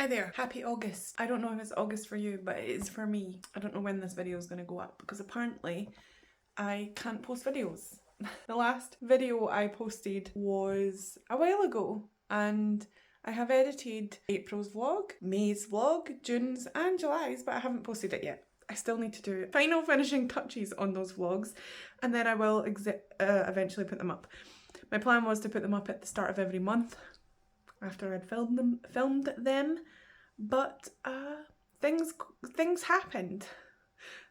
Hi there, happy August. I don't know if it's August for you, but it is for me. I don't know when this video is going to go up because apparently I can't post videos. The last video I posted was a while ago and I have edited April's vlog, May's vlog, June's and July's, but I haven't posted it yet. I still need to do final finishing touches on those vlogs and then I will eventually put them up. My plan was to put them up at the start of every month after I'd filmed them, but things happened,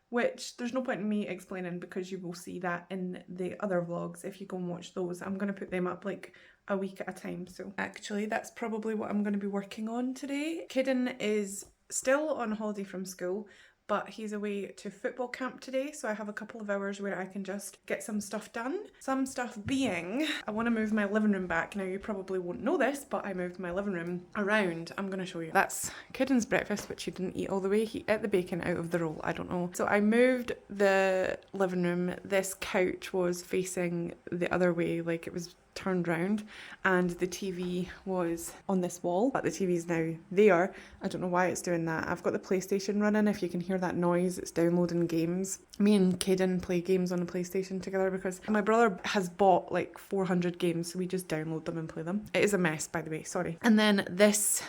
which there's no point in me explaining because you will see that in the other vlogs if you go and watch those. I'm going to put them up like a week at a time, so actually that's probably what I'm going to be working on today. Kidden is still on holiday from school, but he's away to football camp today, so I have a couple of hours where I can just get some stuff done. Some stuff being, I want to move my living room back. Now you probably won't know this, but I moved my living room around. I'm going to show you. That's Kidden's breakfast, which he didn't eat all the way. He ate the bacon out of the roll, I don't know. So I moved the living room. This couch was facing the other way, like it was turned round, and the TV was on this wall, but the TV is now there. I don't know why it's doing that. I've got the PlayStation running. If you can hear that noise, it's downloading games. Me and Kidden play games on the PlayStation together because my brother has bought like 400 games, so we just download them and play them. It is a mess, by the way, sorry. And then this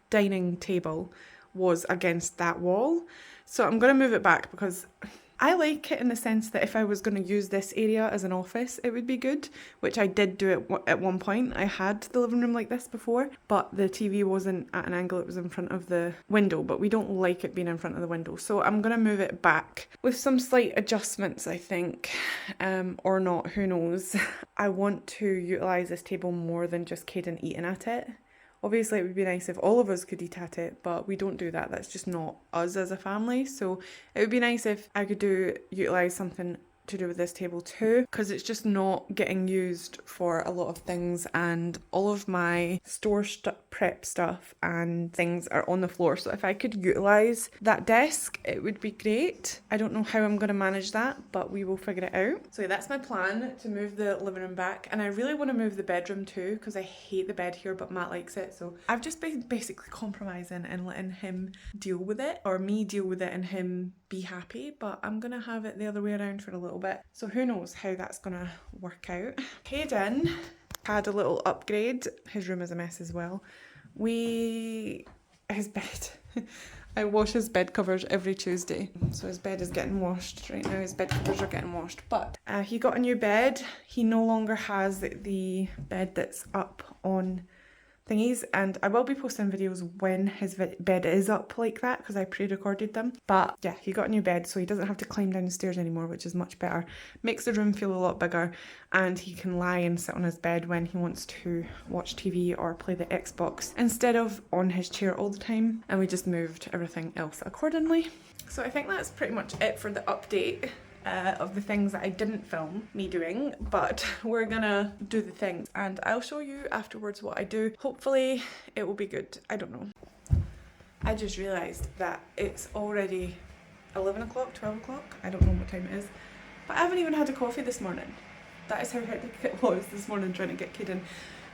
dining table was against that wall, so I'm going to move it back because I like it in the sense that if I was going to use this area as an office, it would be good, which I did do at one point. I had the living room like this before, but the TV wasn't at an angle, it was in front of the window, but we don't like it being in front of the window. So I'm going to move it back with some slight adjustments, I think, or not, who knows. I want to utilise this table more than just Kidden eating at it. Obviously, it would be nice if all of us could eat at it, but we don't do that. That's just not us as a family. So it would be nice if I could utilise something to do with this table too, because it's just not getting used for a lot of things, and all of my prep stuff and things are on the floor. So if I could utilise that desk, it would be great. I don't know how I'm going to manage that, but we will figure it out. So yeah, that's my plan, to move the living room back, and I really want to move the bedroom too because I hate the bed here, but Matt likes it. So I've just been basically compromising and letting him deal with it, or me deal with it and him be happy, but I'm gonna have it the other way around for a little bit, so who knows how that's gonna work out. Hayden had a little upgrade. His room is a mess as well. His bed I wash his bed covers every Tuesday, so his bed is getting washed right now. His bed covers are getting washed, but he got a new bed. He no longer has the bed that's up on thingies, and I will be posting videos when his bed is up like that because I pre-recorded them. But yeah, he got a new bed, so he doesn't have to climb down the stairs anymore, which is much better. Makes the room feel a lot bigger, and he can lie and sit on his bed when he wants to watch TV or play the Xbox instead of on his chair all the time. And we just moved everything else accordingly. So I think that's pretty much it for the update of the things that I didn't film me doing, but we're gonna do the things and I'll show you afterwards what I do. Hopefully it will be good. I don't know. I just realised that it's already 11 o'clock, 12 o'clock, I don't know what time it is, but I haven't even had a coffee this morning. That is how hectic it was this morning trying to get Kidden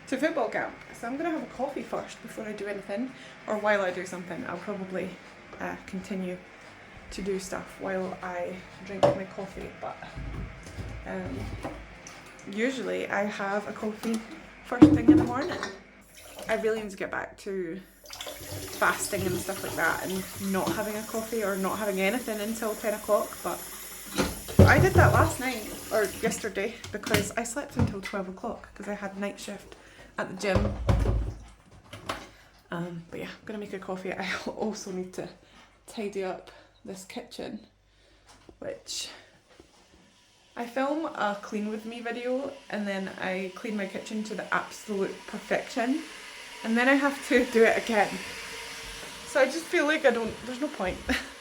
to football camp. So I'm gonna have a coffee first before I do anything, or while I do something. I'll probably continue to do stuff while I drink my coffee, but usually I have a coffee first thing in the morning. I really need to get back to fasting and stuff like that and not having a coffee or not having anything until 10 o'clock, but I did that last night or yesterday because I slept until 12 o'clock because I had night shift at the gym. But yeah, I'm gonna make a coffee. I also need to tidy up this kitchen, which I film a clean with me video and then I clean my kitchen to the absolute perfection and then I have to do it again. So I just feel like there's no point.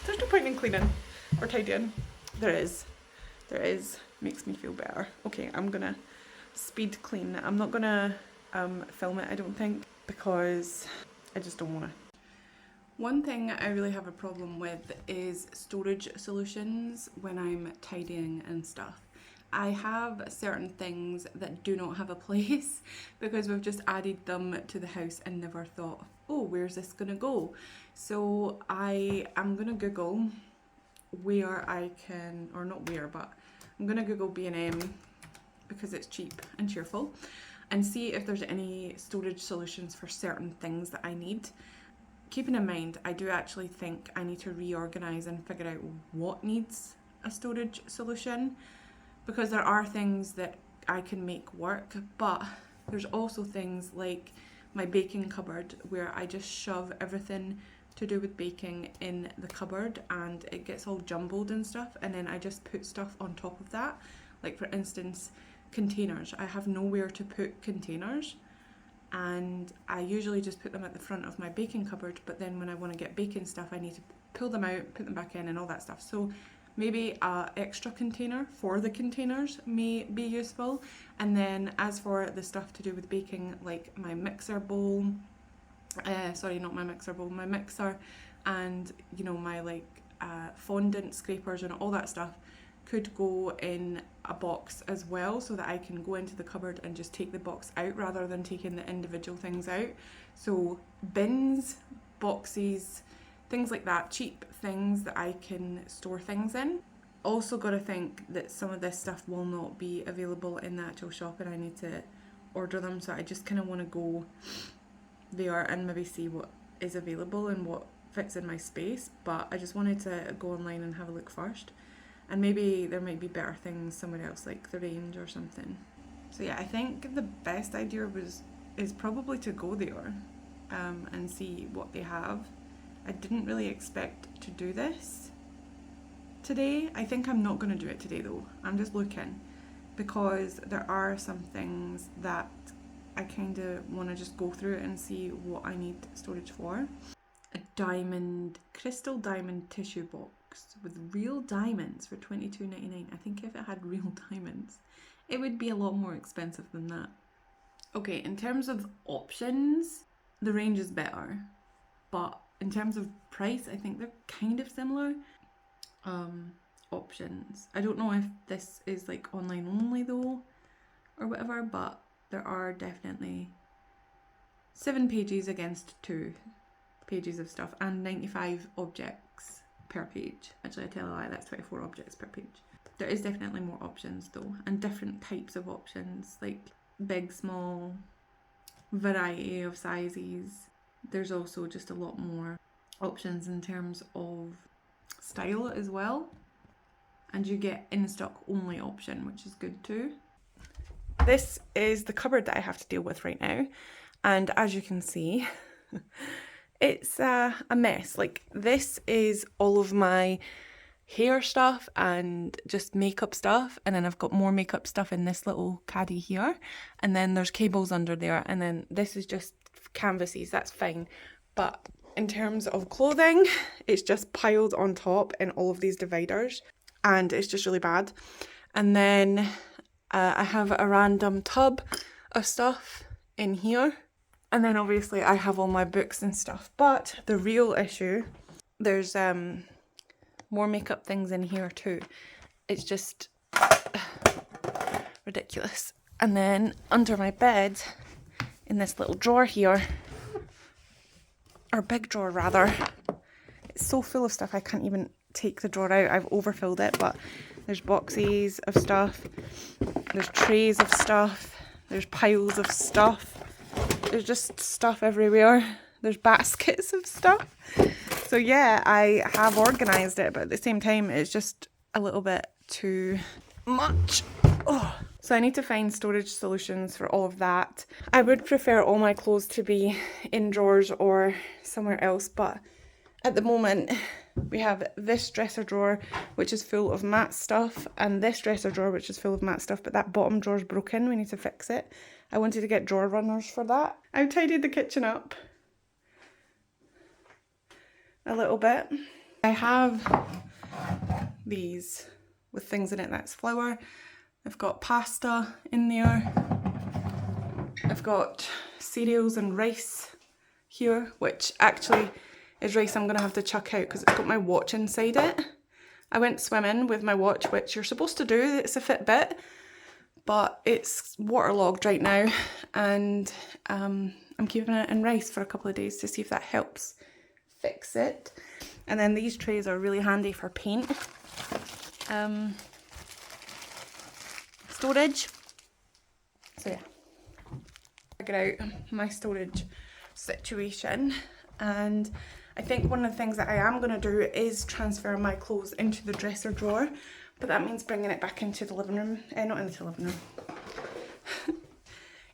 There's no point in cleaning or tidying. There is, makes me feel better. Okay, I'm gonna speed clean. I'm not gonna film it, I don't think, because I just don't wanna. One thing I really have a problem with is storage solutions when I'm tidying and stuff. I have certain things that do not have a place because we've just added them to the house and never thought, oh, where's this gonna go? So I am gonna Google where I can, or not where, but I'm gonna Google B&M because it's cheap and cheerful, and see if there's any storage solutions for certain things that I need. Keeping in mind, I do actually think I need to reorganise and figure out what needs a storage solution, because there are things that I can make work, but there's also things like my baking cupboard where I just shove everything to do with baking in the cupboard and it gets all jumbled and stuff, and then I just put stuff on top of that. Like for instance, containers. I have nowhere to put containers, and I usually just put them at the front of my baking cupboard, but then when I want to get baking stuff I need to pull them out, put them back in and all that stuff. So maybe an extra container for the containers may be useful. And then as for the stuff to do with baking, like my mixer bowl, my mixer, and you know, my like fondant scrapers and all that stuff could go in a box as well, so that I can go into the cupboard and just take the box out rather than taking the individual things out. So bins, boxes, things like that, cheap things that I can store things in. Also got to think that some of this stuff will not be available in the actual shop and I need to order them, so I just kind of want to go there and maybe see what is available and what fits in my space. But I just wanted to go online and have a look first, and maybe there might be better things somewhere else, like the range or something. So yeah, I think the best idea is probably to go there and see what they have. I didn't really expect to do this today. I think I'm not going to do it today though. I'm just looking because there are some things that I kind of want to just go through and see what I need storage for. A crystal diamond tissue box with real diamonds for $22.99. I think if it had real diamonds, it would be a lot more expensive than that. Okay, in terms of options, the range is better, but in terms of price, I think they're kind of similar. Options. I don't know if this is like online only though, or whatever, but there are definitely 7 pages against 2 pages of stuff and 95 objects per page. Actually, I tell a lie, that's 24 objects per page. There is definitely more options though, and different types of options, like big, small, variety of sizes. There's also just a lot more options in terms of style as well, and you get in stock only option, which is good too. This is the cupboard that I have to deal with right now, and as you can see, it's a mess. Like, this is all of my hair stuff and just makeup stuff, and then I've got more makeup stuff in this little caddy here, and then there's cables under there, and then this is just canvases. That's fine, but in terms of clothing, it's just piled on top in all of these dividers, and it's just really bad. And then I have a random tub of stuff in here, and then obviously I have all my books and stuff. But the real issue, there's more makeup things in here too. It's just ridiculous. And then under my bed, in this little drawer here, or big drawer rather, it's so full of stuff I can't even take the drawer out. I've overfilled it, but there's boxes of stuff, there's trays of stuff, there's piles of stuff, there's just stuff everywhere, there's baskets of stuff. So yeah, I have organised it, but at the same time it's just a little bit too much. Oh. So I need to find storage solutions for all of that. I would prefer all my clothes to be in drawers or somewhere else, but at the moment we have this dresser drawer which is full of Matt's stuff, and this dresser drawer which is full of Matt's stuff, but that bottom drawer is broken. We need to fix it. I wanted to get drawer runners for that. I've tidied the kitchen up a little bit. I have these with things in it. That's flour. I've got pasta in there. I've got cereals and rice here, which actually is rice I'm going to have to chuck out because it's got my watch inside it. I went swimming with my watch, which you're supposed to do, it's a Fitbit, but it's waterlogged right now, and I'm keeping it in rice for a couple of days to see if that helps fix it. And then these trays are really handy for paint. Storage. So yeah, figure out my storage situation, and I think one of the things that I am going to do is transfer my clothes into the dresser drawer, but that means bringing it back into the living room, not into the living room,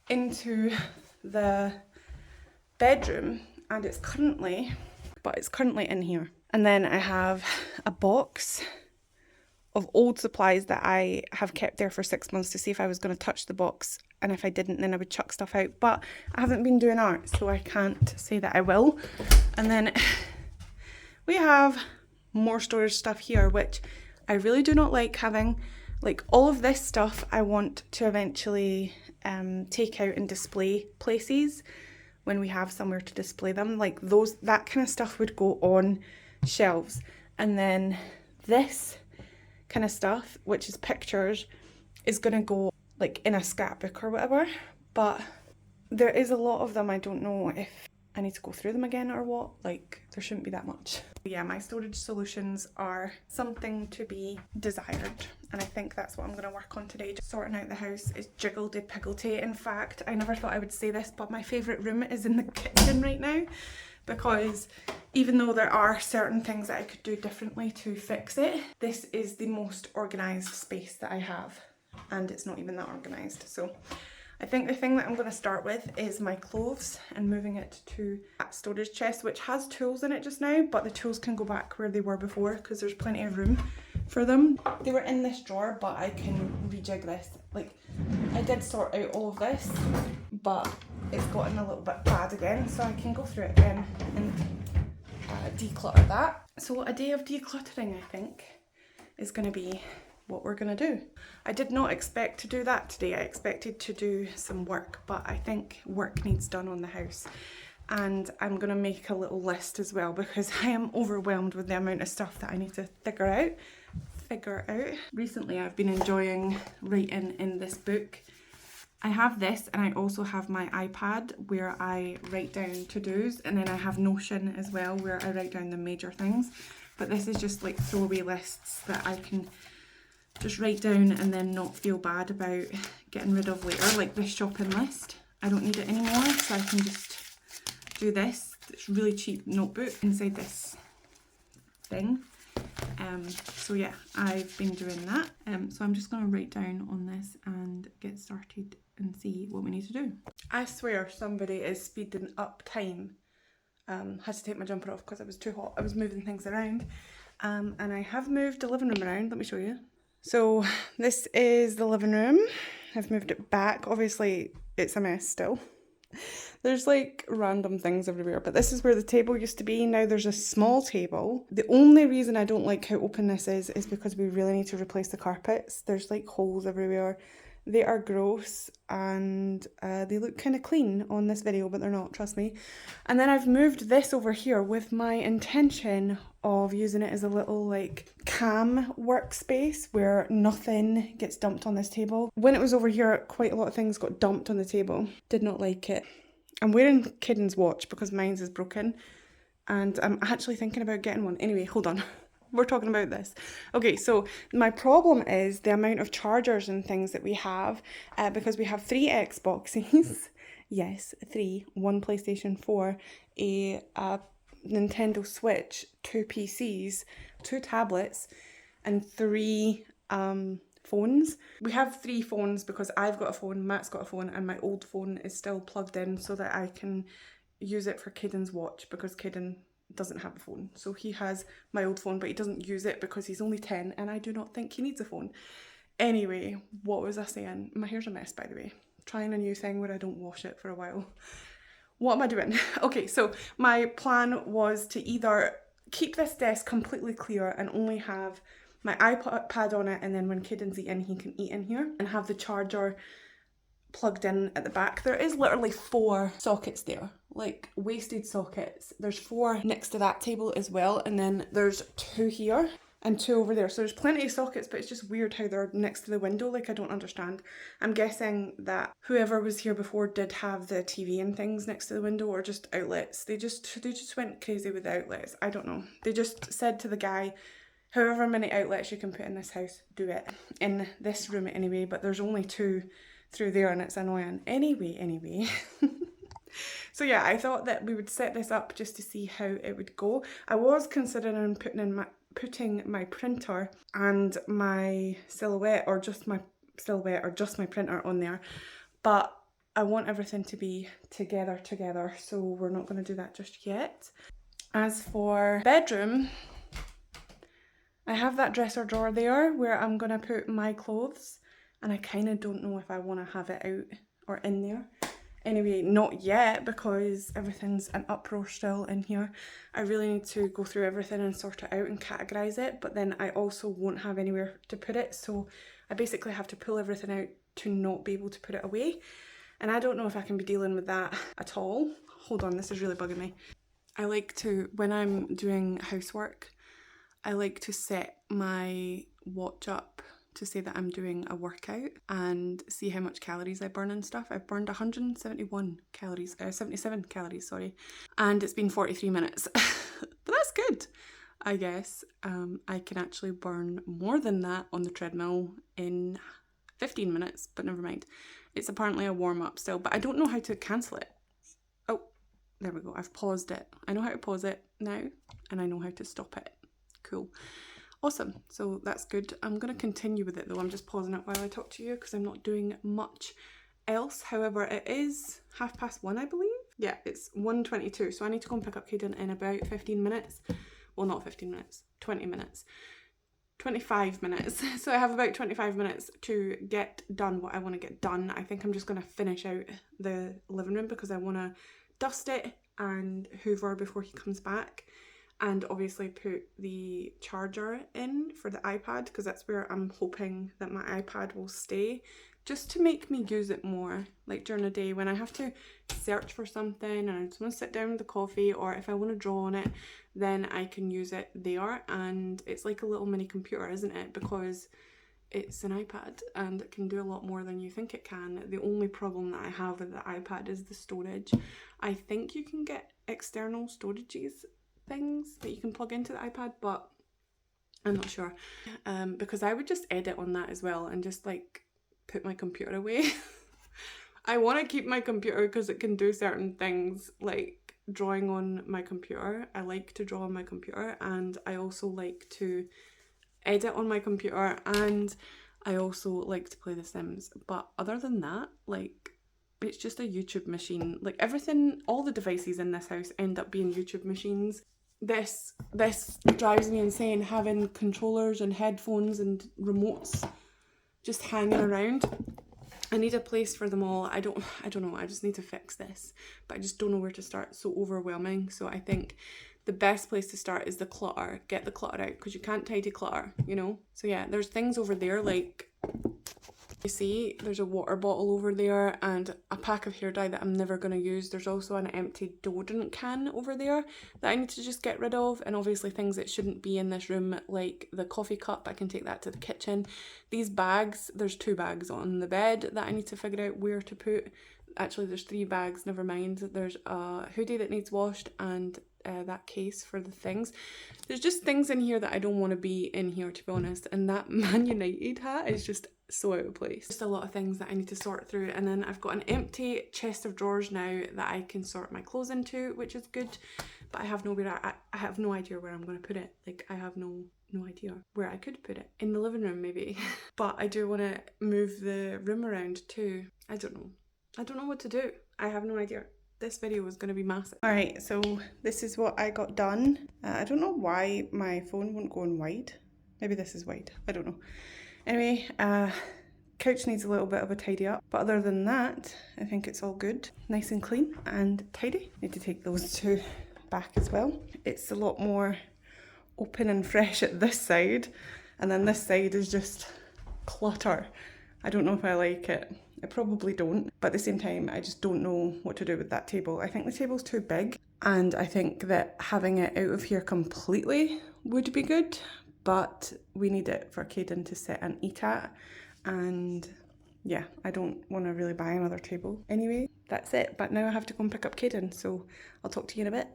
into the bedroom, and it's currently in here. And then I have a box of old supplies that I have kept there for 6 months to see if I was going to touch the box, and if I didn't then I would chuck stuff out, but I haven't been doing art so I can't say that I will. And then we have more storage stuff here, which I really do not like having. Like, all of this stuff I want to eventually take out and display places when we have somewhere to display them. Like that kind of stuff would go on shelves, and then this kind of stuff, which is pictures, is gonna go like in a scrapbook or whatever. But there is a lot of them. I don't know if I need to go through them again or what. Like, there shouldn't be that much. Yeah, my storage solutions are something to be desired, and I think that's what I'm going to work on today. Just sorting out the house is jiggledy-piggledy. In fact, I never thought I would say this, but my favourite room is in the kitchen right now, because even though there are certain things that I could do differently to fix it, this is the most organised space that I have, and it's not even that organised. So I think the thing that I'm going to start with is my clothes and moving it to that storage chest, which has tools in it just now, but the tools can go back where they were before because there's plenty of room for them. They were in this drawer, but I can rejig this. Like, I did sort out all of this, but it's gotten a little bit bad again, so I can go through it again and declutter that. So a day of decluttering, I think, is going to be what we're going to do. I did not expect to do that today. I expected to do some work, but I think work needs done on the house, and I'm going to make a little list as well because I am overwhelmed with the amount of stuff that I need to figure out. Recently I've been enjoying writing in this book. I have this, and I also have my iPad where I write down to-dos, and then I have Notion as well where I write down the major things, but this is just like throwaway lists that I can just write down and then not feel bad about getting rid of later, like this shopping list. I don't need it anymore, so I can just do this. It's really cheap notebook inside this thing. So yeah, I've been doing that. So I'm just going to write down on this and get started and see what we need to do. I swear somebody is speeding up time. Had to take my jumper off because it was too hot. I was moving things around, and I have moved the living room around. Let me show you. So this is the living room. I've moved it back. Obviously it's a mess still. There's like random things everywhere, but this is where the table used to be. Now there's a small table. The only reason I don't like how open this is because we really need to replace the carpets. There's like holes everywhere. They are gross, and they look kind of clean on this video, but they're not, trust me. And then I've moved this over here with my intention of using it as a little like cam workspace where nothing gets dumped on this table. When it was over here, quite a lot of things got dumped on the table. Did not like it. I'm wearing Kiddin's watch because mine's is broken, and I'm actually thinking about getting one. Anyway, hold on. We're talking about this. Okay, so my problem is the amount of chargers and things that we have, because we have 3 Xboxes. Yes, 3. 1 PlayStation 4, a Nintendo Switch, 2 PCs, 2 tablets, and 3 phones. We have 3 phones because I've got a phone, Matt's got a phone, and my old phone is still plugged in so that I can use it for Kiddin's watch because Kiddin doesn't have a phone. So he has my old phone, but he doesn't use it because he's only 10 and I do not think he needs a phone. Anyway, what was I saying? My hair's a mess, by the way. Trying a new thing where I don't wash it for a while. What am I doing? Okay, so my plan was to either keep this desk completely clear and only have my iPad on it, and then when Kiddin's eating, he can eat in here, and have the charger plugged in at the back. There is literally 4 sockets there, like wasted sockets. There's 4 next to that table as well, and then there's 2 here. and 2 over there. So there's plenty of sockets, but it's just weird how they're next to the window. Like, I don't understand. I'm guessing that whoever was here before did have the TV and things next to the window, or just outlets. They just went crazy with the outlets. I don't know. They just said to the guy, however many outlets you can put in this house, do it. In this room anyway, but there's only 2 through there and it's annoying. Anyway. So yeah, I thought that we would set this up just to see how it would go. I was considering putting my printer and my silhouette, or just my silhouette, or just my printer on there, but I want everything to be together, so we're not going to do that just yet. As for bedroom, I have that dresser drawer there where I'm going to put my clothes, and I kind of don't know if I want to have it out or in there. Anyway, not yet, because everything's an uproar still in here. I really need to go through everything and sort it out and categorise it, but then I also won't have anywhere to put it, so I basically have to pull everything out to not be able to put it away. And I don't know if I can be dealing with that at all. Hold on, this is really bugging me. I like to, when I'm doing housework, I like to set my watch up to say that I'm doing a workout and see how much calories I burn and stuff. I've burned 171 calories, 77 calories, sorry. And it's been 43 minutes. But that's good, I guess. I can actually burn more than that on the treadmill in 15 minutes, but never mind. It's apparently a warm-up still, but I don't know how to cancel it. Oh, there we go. I've paused it. I know how to pause it now, and I know how to stop it. Cool. Awesome, so that's good. I'm going to continue with it though. I'm just pausing it while I talk to you because I'm not doing much else. However, it is 1:30, I believe. Yeah, it's 1:22, so I need to go and pick up Caden in about 15 minutes. Well, not 15 minutes, 20 minutes. 25 minutes. So I have about 25 minutes to get done what I want to get done. I think I'm just going to finish out the living room because I want to dust it and hoover before he comes back. And obviously put the charger in for the iPad, because that's where I'm hoping that my iPad will stay, just to make me use it more, like during the day when I have to search for something and I just want to sit down with the coffee, or if I want to draw on it, then I can use it there. And it's like a little mini computer, isn't it? Because it's an iPad and it can do a lot more than you think it can. The only problem that I have with the iPad is the storage. I think you can get external storages things that you can plug into the iPad, but I'm not sure, because I would just edit on that as well and just like put my computer away. I want to keep my computer because it can do certain things, like drawing on my computer. I like to draw on my computer, and I also like to edit on my computer, and I also like to play The Sims. But other than that, like, it's just a YouTube machine. Like everything, all the devices in this house end up being YouTube machines. This drives me insane, having controllers and headphones and remotes just hanging around. I need a place for them all. I don't know, I just need to fix this, but I just don't know where to start. It's so overwhelming. So I think the best place to start is the clutter. Get the clutter out, because you can't tidy clutter, you know? So yeah, there's things over there, like, you see, there's a water bottle over there and a pack of hair dye that I'm never going to use. There's also an empty deodorant can over there that I need to just get rid of. And obviously things that shouldn't be in this room, like the coffee cup, I can take that to the kitchen. These bags, there's 2 bags on the bed that I need to figure out where to put. Actually, there's 3 bags, never mind. There's a hoodie that needs washed, and that case for the things. There's just things in here that I don't want to be in here, to be honest. And that Man United hat is just so out of place. Just a lot of things that I need to sort through. And then I've got an empty chest of drawers now that I can sort my clothes into, which is good. But I have nowhere. I have no idea where I'm going to put it. Like, I have no idea where I could put it. In the living room maybe. But I do want to move the room around too. I don't know what to do. I have no idea. This video was going to be massive. Alright, so this is what I got done. I don't know why my phone won't go on wide. Maybe this is wide. I don't know. Anyway, couch needs a little bit of a tidy up. But other than that, I think it's all good. Nice and clean and tidy. Need to take those 2 back as well. It's a lot more open and fresh at this side. And then this side is just clutter. I don't know if I like it. I probably don't, but at the same time, I just don't know what to do with that table. I think the table's too big, and I think that having it out of here completely would be good, but we need it for Caden to sit and eat at, and yeah, I don't want to really buy another table. Anyway, that's it, but now I have to go and pick up Caden, so I'll talk to you in a bit.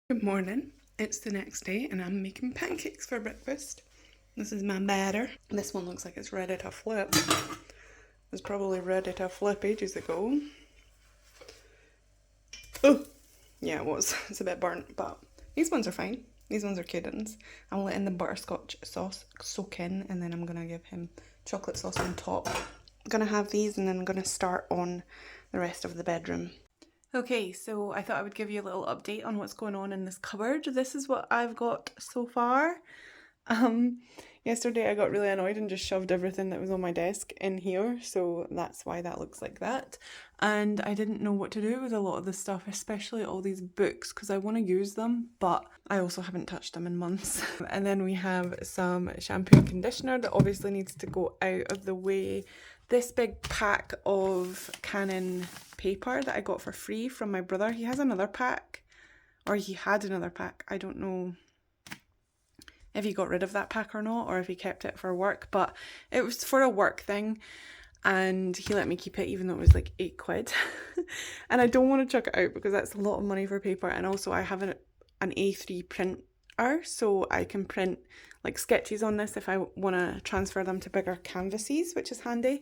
Good morning, it's the next day and I'm making pancakes for breakfast. This is my batter. This one looks like it's ready to flip. It was probably ready to flip ages ago. Oh, yeah, it was. It's a bit burnt, but these ones are fine. These ones are Caden's. I'm letting the butterscotch sauce soak in, and then I'm gonna give him chocolate sauce on top. I'm gonna have these and then I'm gonna start on the rest of the bedroom. Okay, so I thought I would give you a little update on what's going on in this cupboard. This is what I've got so far. Yesterday I got really annoyed and just shoved everything that was on my desk in here, so that's why that looks like that. And I didn't know what to do with a lot of the stuff, especially all these books, because I want to use them, but I also haven't touched them in months. And then we have some shampoo and conditioner that obviously needs to go out of the way. This big pack of Canon paper that I got for free from my brother. He has another pack, or he had another pack, I don't know if he got rid of that pack or not, or if he kept it for work, but it was for a work thing and he let me keep it even though it was like £8. And I don't want to chuck it out because that's a lot of money for paper, and also I have an A3 printer, so I can print like sketches on this if I want to transfer them to bigger canvases, which is handy.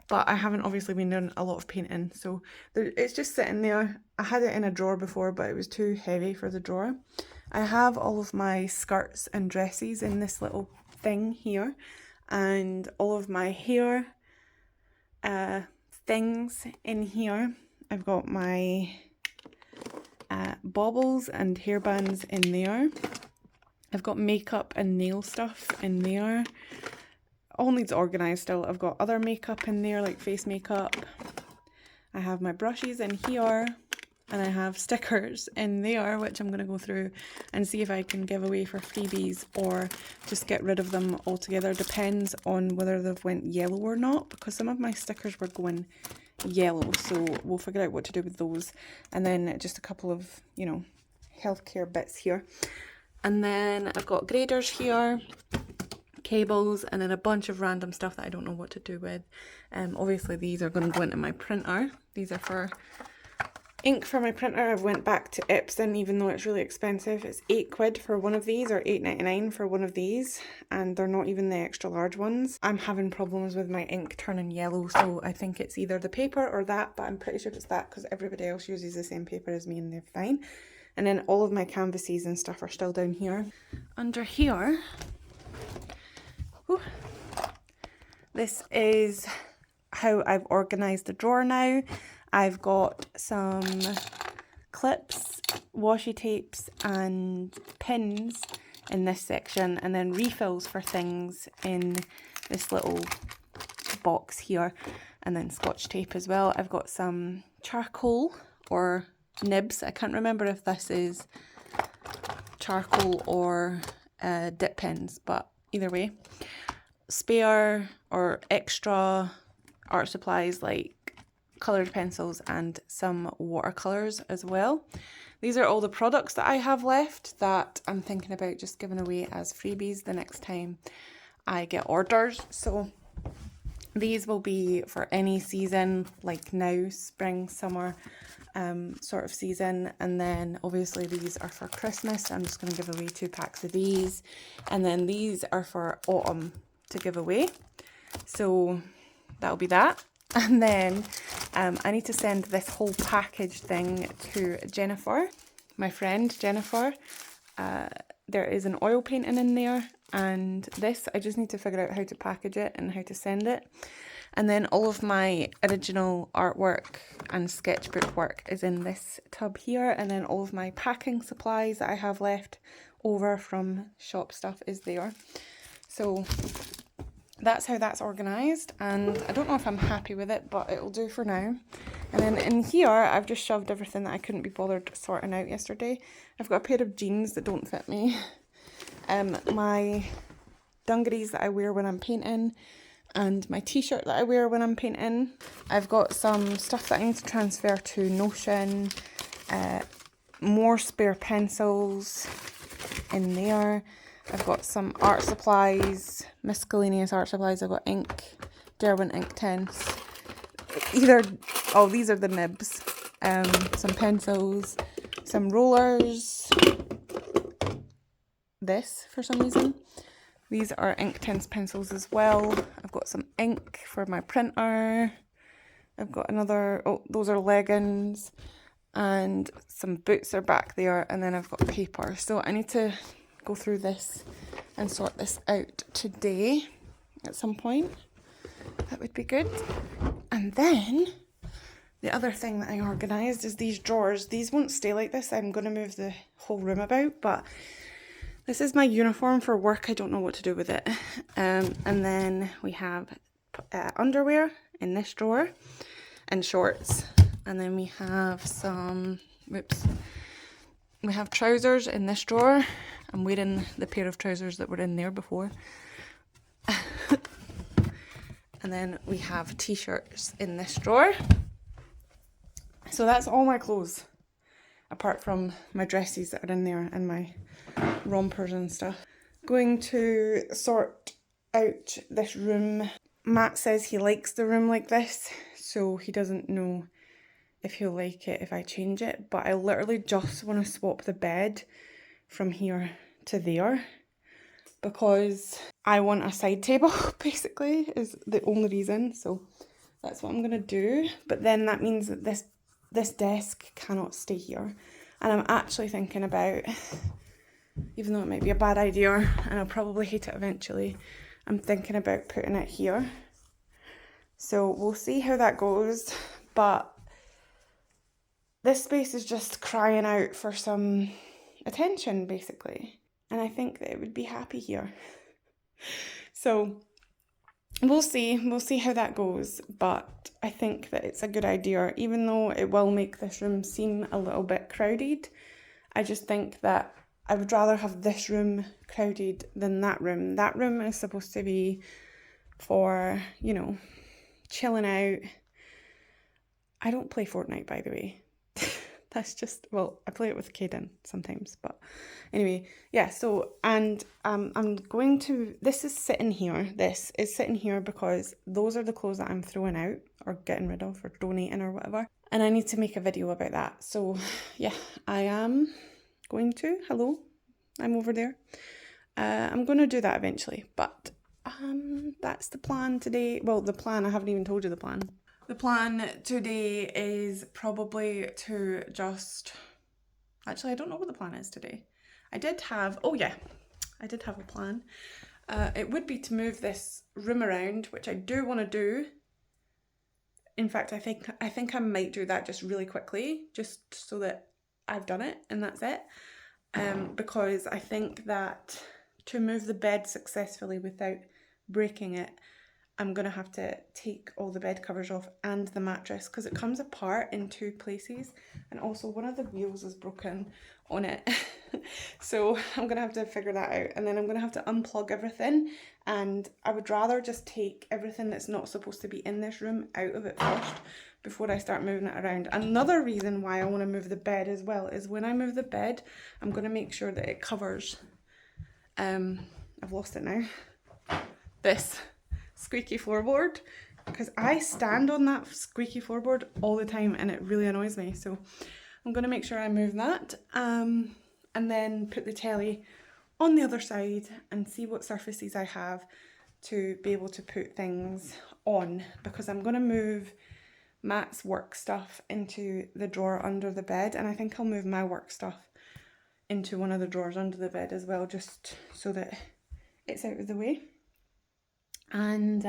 But I haven't obviously been doing a lot of painting, so it's just sitting there. I had it in a drawer before, but it was too heavy for the drawer. I have all of my skirts and dresses in this little thing here, and all of my hair things in here. I've got my baubles and hairbands in there. I've got makeup and nail stuff in there. All needs organised still. I've got other makeup in there, like face makeup. I have my brushes in here. And I have stickers in there, which I'm going to go through and see if I can give away for freebies or just get rid of them altogether. Depends on whether they've went yellow or not, because some of my stickers were going yellow, so we'll figure out what to do with those. And then just a couple of, you know, healthcare bits here. And then I've got graders here, cables, and then a bunch of random stuff that I don't know what to do with. Obviously these are going to go into my printer. These are for ink for my printer. I've went back to Epson, even though it's really expensive. It's £8 for one of these, or £8.99 for one of these, and they're not even the extra large ones. I'm having problems with my ink turning yellow, so I think it's either the paper or that, but I'm pretty sure it's that because everybody else uses the same paper as me and they're fine. And then all of my canvases and stuff are still down here. Under here, whew, this is how I've organised the drawer now. I've got some clips, washi tapes and pins in this section, and then refills for things in this little box here, and then scotch tape as well. I've got some charcoal or nibs. I can't remember if this is charcoal or dip pens, but either way. Spare or extra art supplies like coloured pencils and some watercolours as well. These are all the products that I have left that I'm thinking about just giving away as freebies the next time I get orders. So these will be for any season, like now, spring, summer sort of season. And then obviously these are for Christmas. I'm just going to give away 2 packs of these. And then these are for autumn to give away. So that'll be that. And then I need to send this whole package thing to Jennifer, my friend Jennifer. There is an oil painting in there, and this, I just need to figure out how to package it and how to send it. And then all of my original artwork and sketchbook work is in this tub here, and then all of my packing supplies that I have left over from shop stuff is there. So that's how that's organised, and I don't know if I'm happy with it, but it'll do for now. And then in here, I've just shoved everything that I couldn't be bothered sorting out yesterday. I've got a pair of jeans that don't fit me, my dungarees that I wear when I'm painting, and my t-shirt that I wear when I'm painting. I've got some stuff that I need to transfer to Notion, more spare pencils in there. I've got some art supplies, miscellaneous art supplies. I've got ink, Derwent ink tints. These are the nibs. Some pencils, some rollers. This, for some reason. These are ink tints pencils as well. I've got some ink for my printer. I've got another, those are leggings. And some boots are back there. And then I've got paper. So I need to go through this and sort this out today at some point. That would be good. And then the other thing that I organised is these drawers. These won't stay like this. I'm going to move the whole room about, but this is my uniform for work. I don't know what to do with it. And then we have underwear in this drawer and shorts. And then we have some, we have trousers in this drawer. I'm wearing the pair of trousers that were in there before. And then we have t-shirts in this drawer. So that's all my clothes, apart from my dresses that are in there and my rompers and stuff. Going to sort out this room. Matt says he likes the room like this, so he doesn't know if he'll like it if I change it. But I literally just want to swap the bed from here to there because I want a side table, basically, is the only reason. So that's what I'm going to do. But then that means that this desk cannot stay here. And I'm actually thinking about, even though it might be a bad idea and I'll probably hate it eventually, I'm thinking about putting it here. So we'll see how that goes. But this space is just crying out for some attention, basically. And I think that it would be happy here. So we'll see how that goes. But I think that it's a good idea, even though it will make this room seem a little bit crowded. I just think that I would rather have this room crowded than that room. That room is supposed to be for, you know, chilling out. I don't play Fortnite, by the way. That's just, well, I play it with Caden sometimes, but anyway, yeah, so, and I'm going to, this is sitting here because those are the clothes that I'm throwing out or getting rid of or donating or whatever, and I need to make a video about that. So yeah, I am going to, hello, I'm over there. I'm going to do that eventually, but that's the plan today. Well, the plan, I haven't even told you the plan. The plan today is probably to just, actually I don't know what the plan is today. I did have a plan. It would be to move this room around, which I do want to do. In fact, I think I might do that just really quickly, just so that I've done it and that's it. Because I think that to move the bed successfully without breaking it, I'm going to have to take all the bed covers off and the mattress because it comes apart in two places, and also one of the wheels is broken on it. So I'm going to have to figure that out, and then I'm going to have to unplug everything, and I would rather just take everything that's not supposed to be in this room out of it first before I start moving it around. Another reason why I want to move the bed as well is when I move the bed, I'm going to make sure that it covers, I've lost it now, this squeaky floorboard, because I stand on that squeaky floorboard all the time and it really annoys me. So I'm going to make sure I move that, and then put the telly on the other side and see what surfaces I have to be able to put things on, because I'm going to move Matt's work stuff into the drawer under the bed, and I think I'll move my work stuff into one of the drawers under the bed as well, just so that it's out of the way. And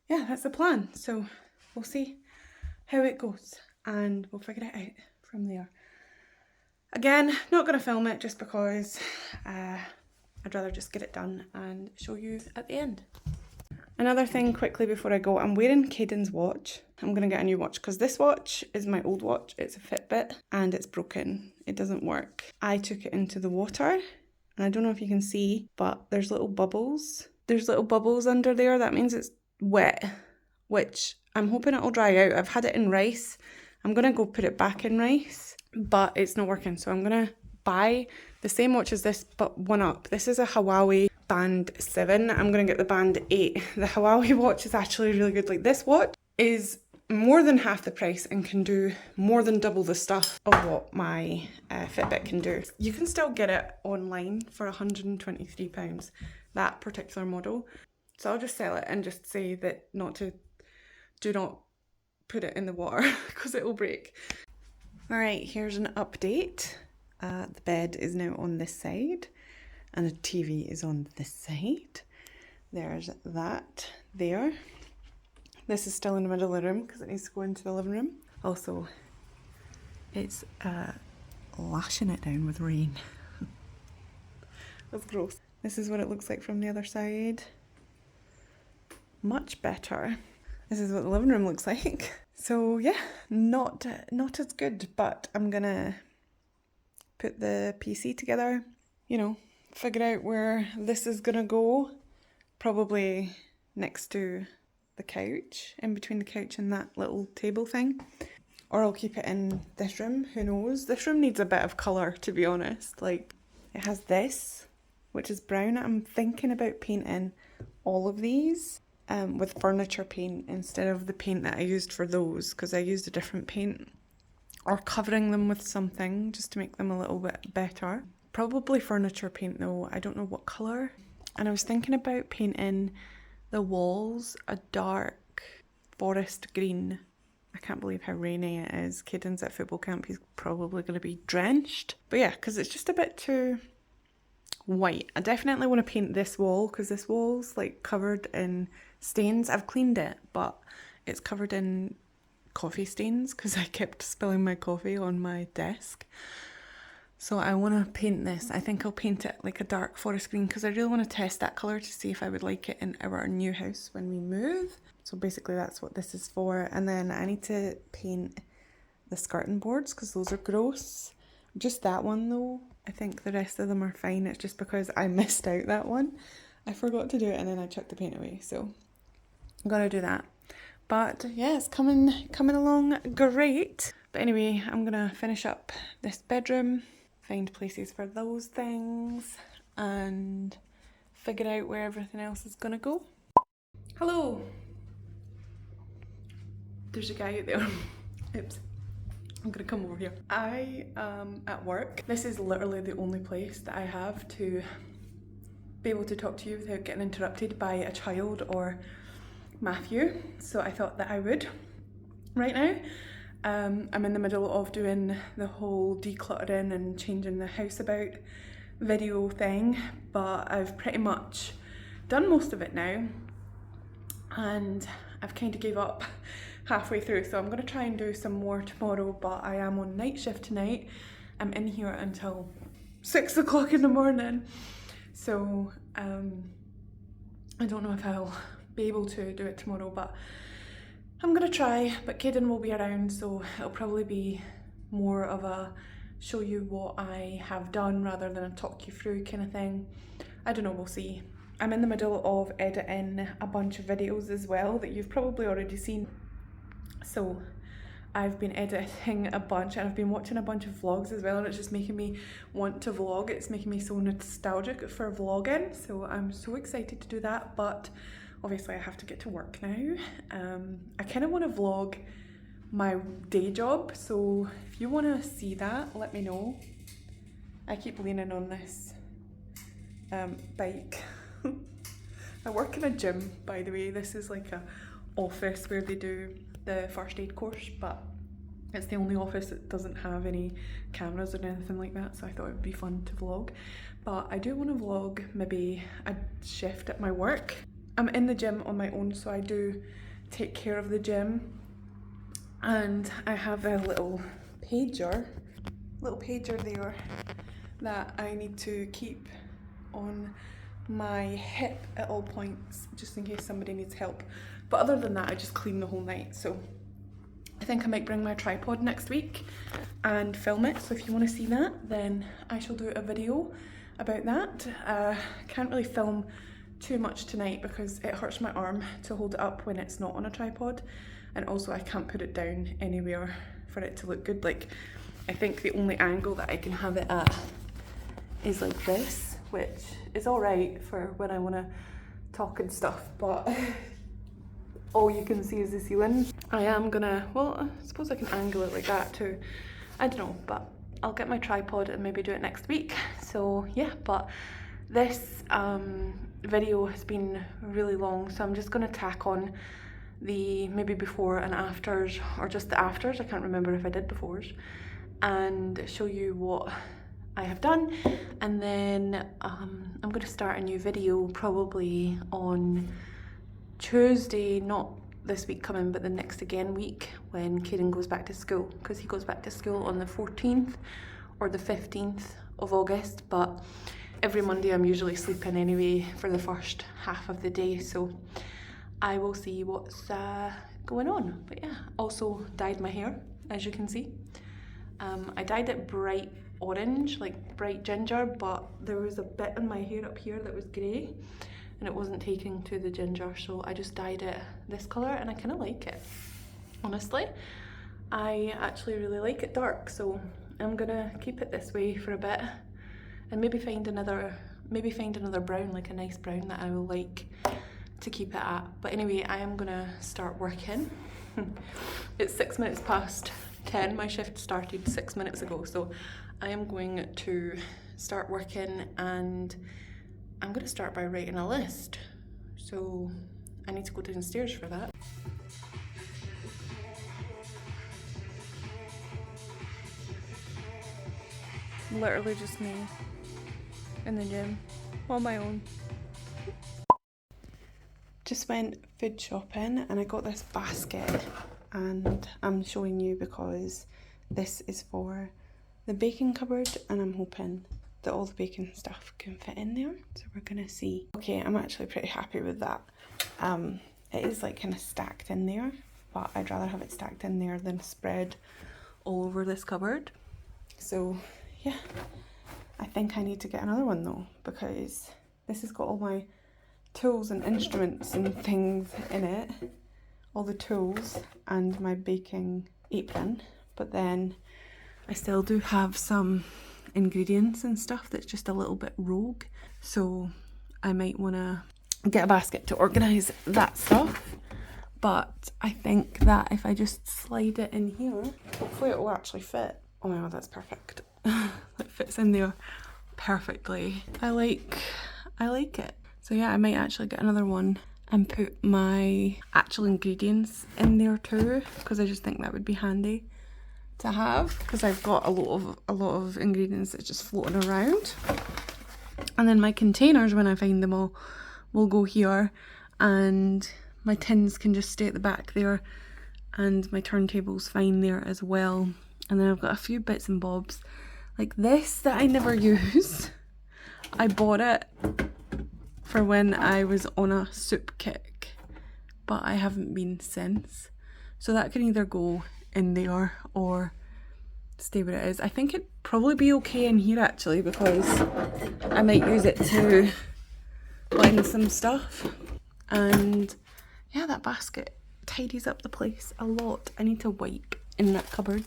yeah, that's the plan. So we'll see how it goes and we'll figure it out from there. Again, not going to film it just because I'd rather just get it done and show you at the end. Another thing quickly before I go, I'm wearing Caden's watch. I'm going to get a new watch because this watch is my old watch. It's a Fitbit and it's broken. It doesn't work. I took it into the water and I don't know if you can see, but there's little bubbles. There's little bubbles under there. That means it's wet, which I'm hoping it'll dry out. I've had it in rice. I'm going to go put it back in rice, but it's not working. So I'm going to buy The same watch as this, but one up. This is a Huawei Band 7. I'm going to get the Band 8. The Huawei watch is actually really good. Like, this watch is more than half the price and can do more than double the stuff of what my Fitbit can do. You can still get it online for £123, that particular model. So I'll just sell it and just say that do not put it in the water because it will break. All right, here's an update. The bed is now on this side and the TV is on this side. There's that there. This is still in the middle of the room because it needs to go into the living room. Also, it's lashing it down with rain. That's gross. This is what it looks like from the other side. Much better. This is what the living room looks like. So yeah, not as good, but I'm gonna put the PC together, you know, figure out where this is gonna go. Probably next to the couch, in between the couch and that little table thing. Or I'll keep it in this room, who knows. This room needs a bit of colour, to be honest. Like, it has this, which is brown. I'm thinking about painting all of these with furniture paint instead of the paint that I used for those, because I used a different paint. Or covering them with something just to make them a little bit better. Probably furniture paint though, I don't know what colour. And I was thinking about painting the walls a dark forest green. I can't believe how rainy it is. Caden's at football camp, he's probably going to be drenched. But yeah, because it's just a bit too white. I definitely want to paint this wall because this wall's like covered in stains. I've cleaned it, but it's covered in coffee stains because I kept spilling my coffee on my desk. So I want to paint this. I think I'll paint it like a dark forest green because I really want to test that colour to see if I would like it in our new house when we move. So basically that's what this is for. And then I need to paint the skirting boards because those are gross. Just that one though. I think the rest of them are fine. It's just because I missed out that one. I forgot to do it and then I chucked the paint away. So I'm going to do that. But yeah, it's coming along great. But anyway, I'm going to finish up this bedroom. Find places for those things and figure out where everything else is gonna go. Hello! There's a guy out there. Oops. I'm gonna come over here. I am at work. This is literally the only place that I have to be able to talk to you without getting interrupted by a child or Matthew. So I thought that I would right now. I'm in the middle of doing the whole decluttering and changing the house about video thing, but I've pretty much done most of it now and I've kind of gave up halfway through, so I'm going to try and do some more tomorrow, but I am on night shift tonight. I'm in here until 6 o'clock in the morning, so I don't know if I'll be able to do it tomorrow, but I'm gonna try. But Caden will be around, so it'll probably be more of a show you what I have done rather than a talk you through kind of thing. I don't know, we'll see. I'm in the middle of editing a bunch of videos as well that you've probably already seen. So I've been editing a bunch and I've been watching a bunch of vlogs as well, and it's just making me want to vlog. It's making me so nostalgic for vlogging, so I'm so excited to do that. But obviously I have to get to work now. I kind of want to vlog my day job, so if you want to see that, let me know. I keep leaning on this bike. I work in a gym, by the way. This is like a office where they do the first aid course, but it's the only office that doesn't have any cameras or anything like that, so I thought it would be fun to vlog. But I do want to vlog maybe a shift at my work. I'm in the gym on my own, so I do take care of the gym, and I have a little pager there that I need to keep on my hip at all points, just in case somebody needs help. But other than that, I just clean the whole night. So I think I might bring my tripod next week and film it, so if you want to see that, then I shall do a video about that. Can't really film too much tonight because it hurts my arm to hold it up when it's not on a tripod, and also I can't put it down anywhere for it to look good. Like, I think the only angle that I can have it at is like this, which is alright for when I want to talk and stuff, but all you can see is the ceiling. I am gonna, well, I suppose I can angle it like that too. I don't know, but I'll get my tripod and maybe do it next week. So yeah, but this video has been really long, so I'm just gonna tack on the maybe before and afters, or just the afters, I can't remember if I did befores, and show you what I have done. And then I'm going to start a new video probably on Tuesday, not this week coming, but the next again week, when Caden goes back to school, because he goes back to school on the 14th or the 15th of August, but every Monday I'm usually sleeping anyway for the first half of the day, so I will see what's going on. But yeah, also dyed my hair, as you can see. I dyed it bright orange, like bright ginger, but there was a bit in my hair up here that was grey and it wasn't taking to the ginger, so I just dyed it this colour, and I kind of like it, honestly. I actually really like it dark, so I'm gonna keep it this way for a bit and maybe find another brown, like a nice brown that I will like to keep it at. But anyway, I am gonna start working. It's 6 minutes past 10. My shift started 6 minutes ago, so I am going to start working, and I'm gonna start by writing a list. So I need to go downstairs for that. Literally just me in the gym on my own. Just went food shopping and I got this basket, and I'm showing you because this is for the baking cupboard, and I'm hoping that all the baking stuff can fit in there, so we're gonna see. Okay, I'm actually pretty happy with that. It is like kind of stacked in there, but I'd rather have it stacked in there than spread all over this cupboard. So yeah, I think I need to get another one though, because this has got all my tools and instruments and things in it, all the tools and my baking apron, but then I still do have some ingredients and stuff that's just a little bit rogue, so I might want to get a basket to organise that stuff. But I think that if I just slide it in here, hopefully it will actually fit. Oh my god, that's perfect. It fits in there perfectly. I like it. So yeah, I might actually get another one and put my actual ingredients in there too, because I just think that would be handy to have, because I've got a lot of ingredients that's just floating around. And then my containers, when I find them all, will go here, and my tins can just stay at the back there, and my turntable's fine there as well. And then I've got a few bits and bobs like this that I never use. I bought it for when I was on a soup kick, but I haven't been since, so that can either go in there or stay where it is. I think it'd probably be okay in here actually, because I might use it to blend some stuff. And yeah, that basket tidies up the place a lot. I need to wipe in that cupboard.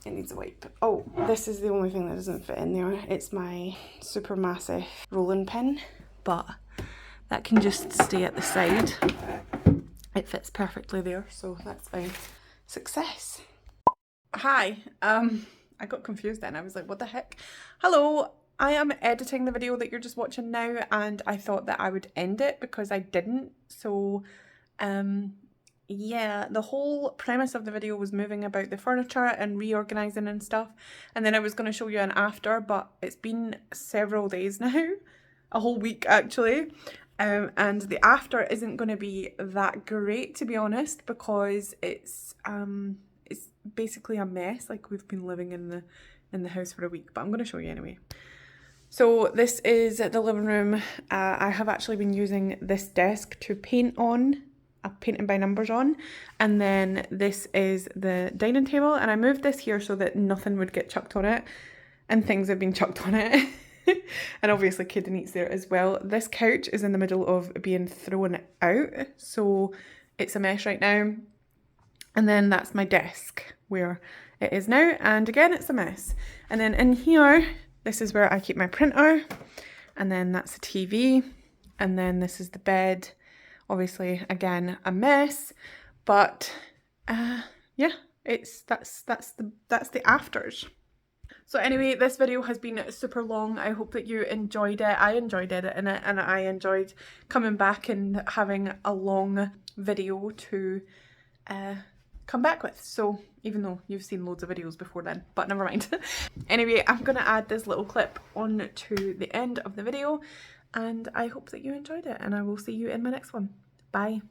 It needs a wipe. Oh, this is the only thing that doesn't fit in there. It's my super massive rolling pin, but that can just stay at the side. It fits perfectly there, so that's fine. Success. Hi, I got confused then. I was like, what the heck? Hello, I am editing the video that you're just watching now, and I thought that I would end it because I didn't. So, yeah, the whole premise of the video was moving about the furniture and reorganising and stuff, and then I was going to show you an after, but it's been several days now, a whole week actually, and the after isn't going to be that great, to be honest, because it's basically a mess. Like, we've been living in the house for a week, but I'm going to show you anyway. So this is the living room. I have actually been using this desk to paint on, painting by numbers on, and then this is the dining table, and I moved this here so that nothing would get chucked on it, and things have been chucked on it. And obviously Caden eats there as well. This couch is in the middle of being thrown out, so it's a mess right now. And then that's my desk where it is now, and again it's a mess. And then in here This is where I keep my printer, and then that's the TV, and then this is the bed. Obviously, again, a mess, but yeah, that's the afters. So anyway, this video has been super long. I hope that you enjoyed it. I enjoyed editing it, and I enjoyed coming back and having a long video to come back with. So even though you've seen loads of videos before then, but never mind. Anyway, I'm gonna add this little clip on to the end of the video, and I hope that you enjoyed it, and I will see you in my next one. Bye.